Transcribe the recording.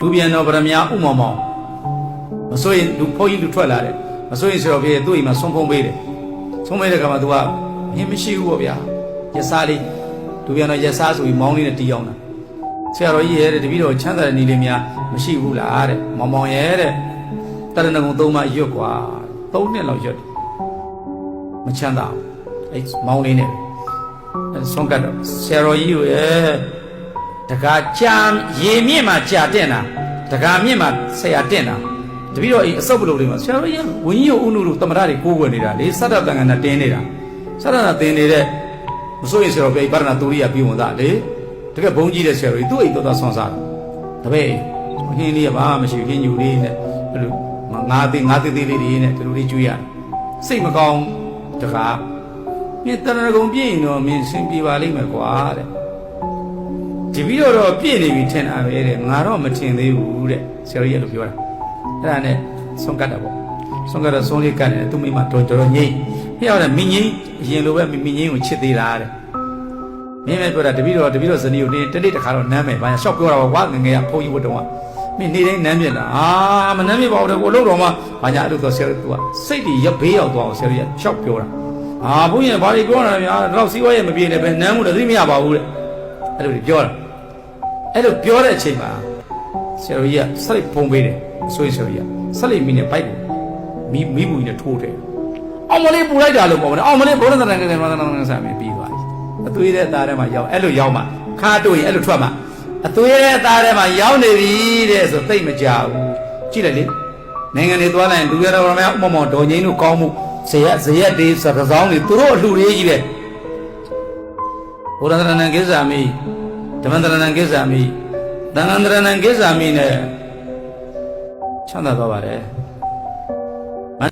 လူပြန်တော်ဗရမ ्या ဥမောင်မောင်မစိုးရင်လူဖိုးကြီးလူထွက်လာတယ်မစိုးရင်ဆိုတော့ပြေသူ့အိမ်မှာဆုံးဖုံးပေးတယ်ဆုံးပေးတဲ့ခါမှာ तू ကမင်းမရှိဘူးပေါ့ဗျာရစားလေးလူပြန်တော်ရစားဆိုပြီးမောင်းလေးနဲ့တီးအောင်တာဆရာတော်ကြီးရဲ့တပည့်တော်ချမ်းသာတဲ့နေလေးများမရှိဘူးလားတဲ့မောင်မောင်ရဲ့တဲ့တရဏဂုံသုံးပါရွတ်กว่า3နှစ်လောက်ရွတ်တယ်မချမ်းသာအဲ့မောင်းလေးနဲ့ဆုံးကတော့ဆရာတော်ကြီးရဲ့တကားကြာရေမြင့်မှာကြာတက်တာတကားမြင့်မှာဆရာတက်တာတပည့်တော်အိမ်အစုပ်ပလို့လေးမှာဆရာတော်ကြီးဝင်းကြီးကိုဥနုတို့တမရတွေကိုးွယ်နေတာလေစတ္တတန်ခါနဲ့တင်းနေတာစတ္တနာတင်းနေတဲ့မစိုးရင်ဆရာတော်ပြိပါရဏတူရိယပြီးဝင်သားလေတကယ်ဘုန်းကြီးတဲ့ဆရာတော်ကြီးသူ့အိမ်တော်တော်ဆွမ်းစားတပည့်ဟင်းလေးကဘာမှမရှိဘူးဟင်းညူလေးနဲ့ဘယ်လိုငါးသေးသေးလေးတွေနဲ့ဒီလိုလေးကျွေးရစိတ်မကောင်းတကားမြင့်တရဏဂုံပြည့်ရင်တော့မင်းဆင်ပြေပါလိမ့်မယ်ကွာတဲ့ဒီပြီးတော့ပြည့်နေပြီထင်တာပဲတဲ့ငါတော့မထင်သေးဘူးတဲ့ဆရာကြီးကလို့ပြောတာအဲ့ဒါနဲ့ဆုံးကတ်တာပေါ့ဆုံးကတ်တော့ဆုံးလေးကတ်တယ်သူ့မိမတော်ငိမ့်ဟဲ့ရတယ်မင်းကြီးအရင်လိုပဲမင်းကြီးကိုချစ်သေးလားတဲ့မင်းပဲပြောတာတပည့်တော်ဇနီးကိုတနေ့တစ်ခါတော့နမ်းမယ်ဘာရှော့ပြောတာကွာငငယ်ကဖုန်းကြီးဝတ်တော့မင်းနေတိုင်းနမ်းပြတာမနမ်းပြပါဘူးတဲ့ကိုလို့တော့မှဘာညာအဲ့လိုတော့ဆရာကြီးကစိတ်ကြီးဘေးရောက်သွားအောင်ဆရာကြီးကရှော့ပြောတာဘုန်းကြီးဘာတွေပြောတာလဲများတော့စီးပွားရေးမပြေနဲ့ပဲနမ်းမှုတသိမရပါဘူးတဲ့အဲ့လိုပြောတာအဲ့လိုပြောတဲ့အချိန်မှာဆရာကြီးကဆက်လိုက်ပုံပေးတယ်အစိုးရဆရာကြီးကဆက်လိုက်မိနဲ့ဘိုက်ကိုမိဘူးကြီးနဲ့ထိုးတယ်အောင်မလေးပူလိုက်တာလို့ပေါ့ဗျာအောင်မလေးဘုရားသခင်ကဆာမင်းပြီးသွားပြီအသွေးတဲ့သားထဲမှာရောက်အဲ့လိုရောက်မှခါတို့ရင်အဲ့လိုထွက်မှအသွေးတဲ့သားထဲမှာရောက်နေပြီတဲ့ဆိုသိမ့်မကြဘူးကြည့်လိုက်လေနိုင်ငံတွေသွားလိုက်ရင်လူရတော်များဥမမောင်ဒေါ်ငိမ့်တို့ကောင်းမှုဇရက်တွေစကစောင်းတွေသူတို့အလှတွေကြီးပဲဘုရားသခင်ကိစ္ဆာမိဓမ္မန္တရဏံကိစ္ဆာမိသံဃန္တရဏံကိစ္ဆာမိနဲ့ချမ်းသာသွားပါတယ်